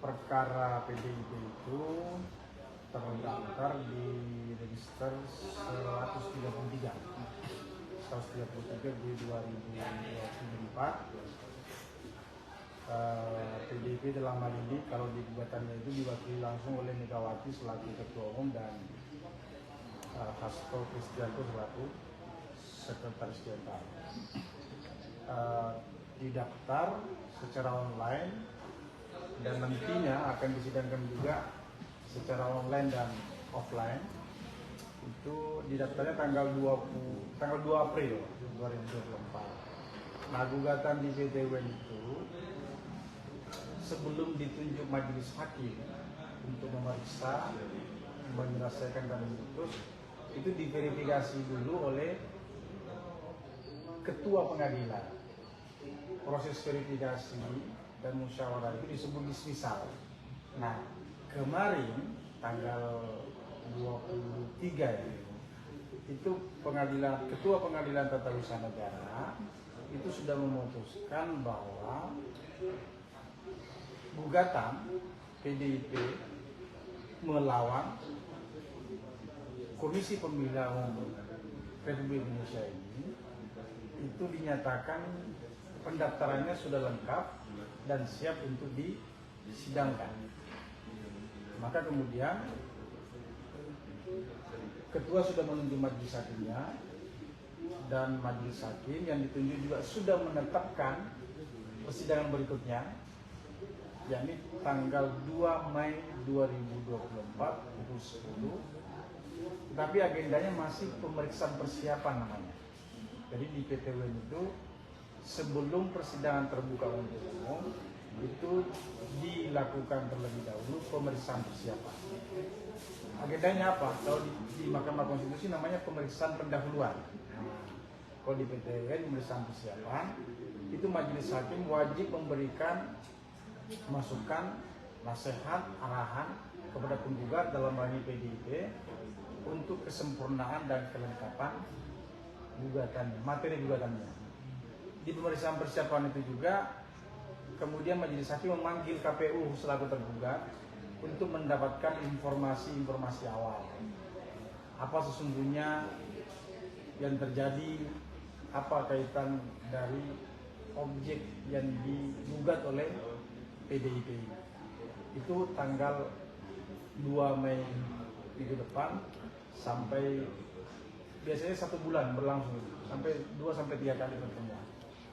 perkara PDIP itu terdaftar di register 133 di 2024. PDIP dalam hal ini kalau di gugatannya itu diwakili langsung oleh Megawati selaku Ketua Umum dan Hasto Kristianto selaku Sekretaris Jenderal. Didaftar secara online dan nantinya akan disidangkan juga secara online dan offline. Itu didaftarnya tanggal 2 April 2024. Nah, gugatan di PT UN itu sebelum ditunjuk majelis hakim untuk memeriksa, menyelesaikan dan memutus, itu diverifikasi dulu oleh ketua pengadilan. Proses verifikasi dan musyawarah itu disebut dismisal. Nah, kemarin tanggal 23 ya, itu ketua pengadilan tata usaha negara itu sudah memutuskan bahwa gugatan PDIP melawan Komisi Pemilihan Umum Republik Indonesia ini itu dinyatakan pendaftarannya sudah lengkap dan siap untuk disidangkan. Maka kemudian ketua sudah menunjuk majelis hakimnya dan majelis hakim yang ditunjuk juga sudah menetapkan persidangan berikutnya, yakni tanggal 2 Mei 2024 pukul 10. Tapi agendanya masih pemeriksaan persiapan namanya. Jadi di PT UN itu sebelum persidangan terbuka untuk umum itu dilakukan terlebih dahulu pemeriksaan persiapan. Agendanya apa? Kalau di Mahkamah Konstitusi namanya pemeriksaan pendahuluan. Kalau di PT UN pemeriksaan persiapan itu majelis hakim wajib memberikan masukan, nasihat, arahan kepada penggugat dalam hal ini PDIP untuk kesempurnaan dan kelengkapan gugatannya, materi gugatannya. Di pemeriksaan persiapan itu juga kemudian majelis hakim memanggil KPU selaku tergugat untuk mendapatkan informasi-informasi awal. Apa sesungguhnya yang terjadi, apa kaitan dari objek yang digugat oleh PDIP. Itu tanggal 2 Mei minggu depan sampai biasanya 1 bulan berlangsung sampai 2-3 kali pertemuan.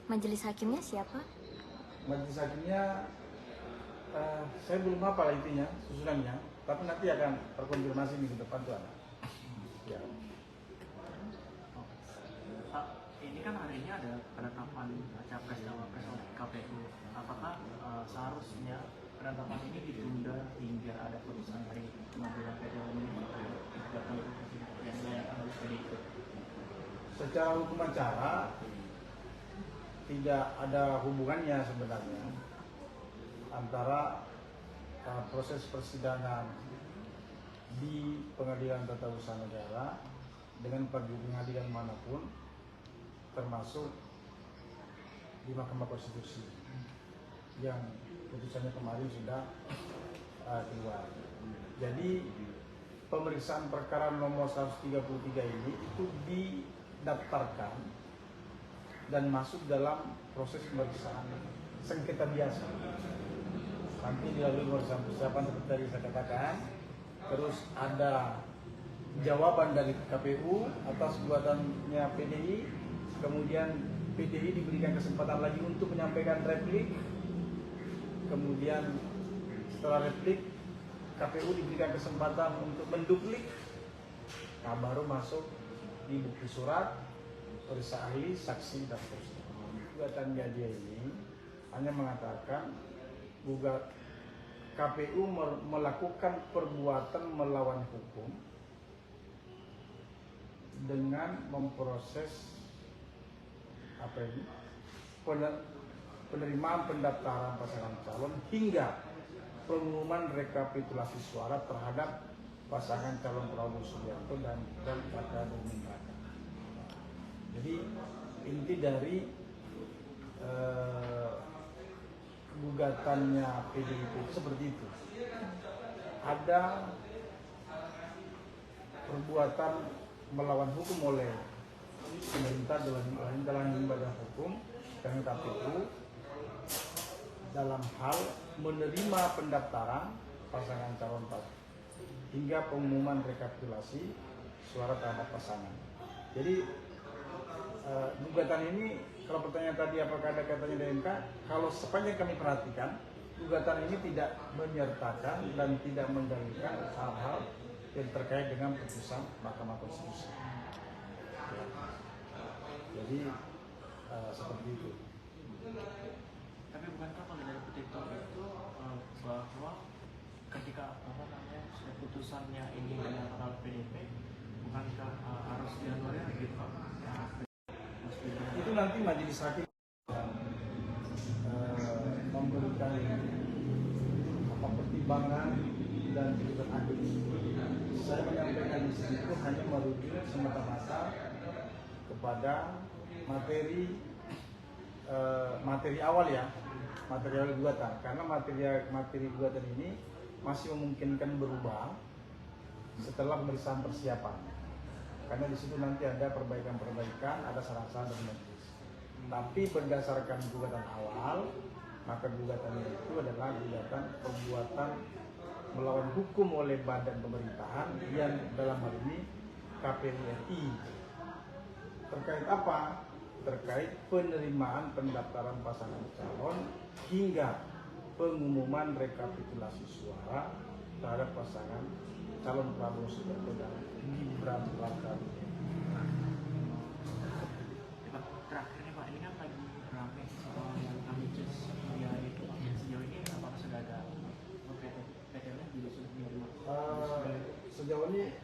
Majelis hakimnya siapa? Majelis hakimnya saya belum hafal intinya, susunannya, tapi nanti akan terkonfirmasi minggu depan tuh ada. Ya. Pak, ini kan hari ini ada penetapan capres cawapres oleh KPU. Apakah seharusnya penetapan ini ditunda hingga ada putusan dari pengadilan PT UN ini yang dilayangkan oleh PDIP? Secara hukum acara tidak ada hubungannya sebenarnya antara proses persidangan di Pengadilan Tata Usaha Negara dengan pengadilan manapun, termasuk di Mahkamah Konstitusi yang putusannya kemarin sudah keluar. Jadi pemeriksaan perkara nomor 133 ini itu didaftarkan dan masuk dalam proses pemeriksaan sengketa biasa. Nanti dilalui pemeriksaan persiapan seperti tadi saya katakan, terus ada jawaban dari KPU atas gugatannya PDI, kemudian PDI diberikan kesempatan lagi untuk menyampaikan replik, kemudian setelah replik KPU diberikan kesempatan untuk menduplik, nah baru masuk di bukti surat, periksa ahli, saksi dan seterusnya. Gugatannya dia ini hanya mengatakan KPU melakukan perbuatan melawan hukum dengan memproses penerimaan pendaftaran pasangan calon hingga pengumuman rekapitulasi suara terhadap pasangan calon Prabowo Subianto dan Gibran Raka. Jadi inti dari gugatannya PDIP itu seperti itu. Ada perbuatan melawan hukum oleh pemerintah dalam badan hukum dan KPU dalam hal menerima pendaftaran pasangan calon hingga pengumuman rekapitulasi suara terhadap pasangan. Jadi gugatan ini, kalau pertanyaan tadi apakah ada katanya di MK, kalau sepanjang kami perhatikan, gugatan ini tidak menyertakan dan tidak mendalilkan hal-hal yang terkait dengan putusan Mahkamah Konstitusi. Jadi seperti itu. Tapi bukankah kalau dari petitum itu bahwa ketika sudah putusannya ini dinyatakan oleh PDIP, bukankah harus dianulir gitu Pak? Itu nanti majelis hakim memberikan pertimbangan dan putusan hakim. Saya menyampaikan di sini itu hanya merujuk semata-mata kepada materi awal ya, materi awal gugatan, karena materi gugatan ini masih memungkinkan berubah setelah pemeriksaan persiapan, karena di situ nanti ada perbaikan-perbaikan, ada saran-saran dari majelis. Tapi berdasarkan gugatan awal, maka gugatan itu adalah gugatan perbuatan melawan hukum oleh badan pemerintahan yang dalam hal ini KPU RI. Terkait apa? Terkait penerimaan pendaftaran pasangan calon hingga pengumuman rekapitulasi suara terhadap pasangan calon Prabowo Subianto dan Gibran Rakabuming. Terakhir nih Pak, ini kan lagi ramai soal yang kami cek ya itu Pak. Sejauh ini apakah sudah ada PTL juga sudah menerima? Sejauh ini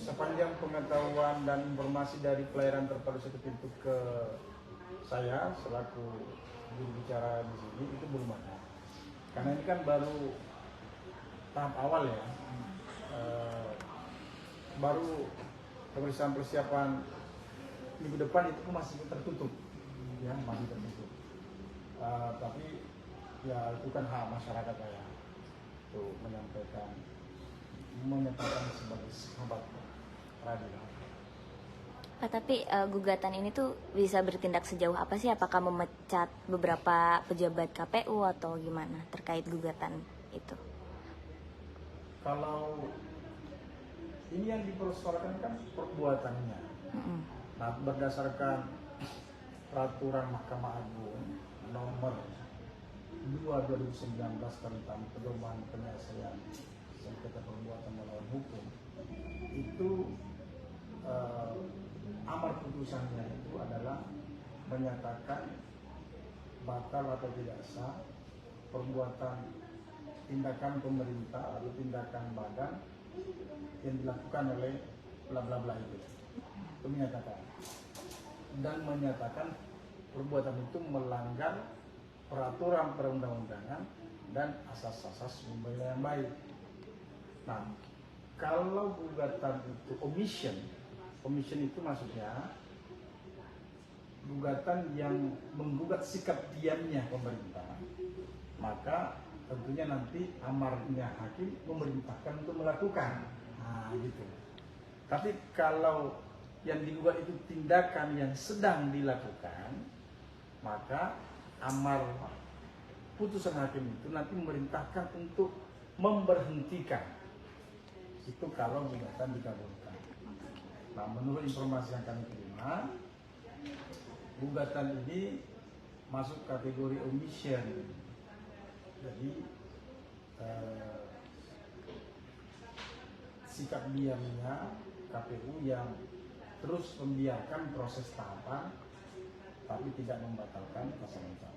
sepanjang pengetahuan dan informasi dari pelayanan terpadu satu pintu ke saya selaku juru bicara di sini itu belum ada. Karena ini kan baru tahap awal ya, baru pemeriksaan persiapan minggu depan itu masih tertutup, ya masih tertutup. Tapi ya itu kan hak masyarakat ya, untuk menyatakan sebagai sahabat peradilan. Pak, tapi gugatan ini tuh bisa bertindak sejauh apa sih? Apakah memecat beberapa pejabat KPU atau gimana terkait gugatan itu? Kalau ini yang dipersoalkan kan perbuatannya. Nah, berdasarkan peraturan Mahkamah Agung nomor 2/2019 tentang pedoman penyelesaian sengketa perbuatan melawan hukum, itu amar putusannya itu adalah menyatakan batal atau tidak sah perbuatan tindakan pemerintah atau tindakan badan yang dilakukan oleh bla bla bla itu menyatakan dan menyatakan perbuatan itu melanggar peraturan perundang-undangan dan asas-asas pembelaan yang baik. Nah, kalau gugatan itu omission itu maksudnya gugatan yang menggugat sikap diamnya pemerintah, maka tentunya nanti amarnya hakim memerintahkan untuk melakukan. Nah, gitu. Tapi kalau yang digugat itu tindakan yang sedang dilakukan, maka amar putusan hakim itu nanti memerintahkan untuk memberhentikan. Itu kalau gugatan dikabulkan. Nah, menurut informasi yang kami terima, gugatan ini masuk kategori omission. Jadi sikap diamnya KPU yang terus membiarkan proses tahapan tapi tidak membatalkan pasangan calon.